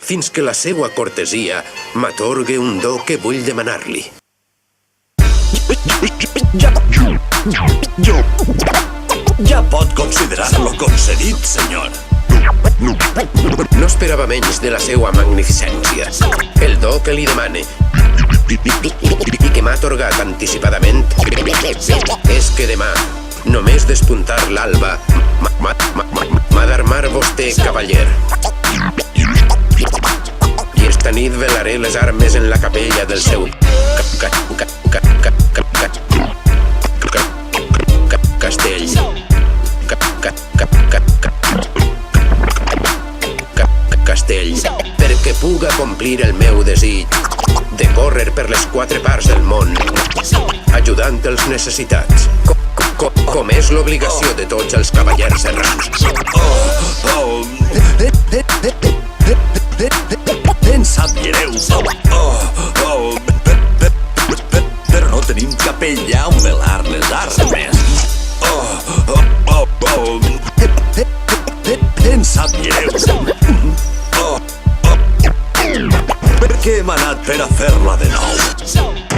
fins que la seua cortesia m'atorgue un do que vull demanar-li. Ja pot considerar-lo concedit, senyor. No esperava menys de la seua magnificència. El do que li demane i que m'ha atorgat anticipadament és que demà, només despuntar l'alba, m'ha d'armar vostè, cavaller. I esta nit velaré les armes en la capella del seu castell. Castell, perquè puga complir el meu desig de córrer per les 4 parts del món, ajudant els necessitats, com és l'obligació de tots els cavallers errants. Em sap greu, però no tenim capellà on velar les armes. Em sap greu. Per què hem anat per a fer-la de nou?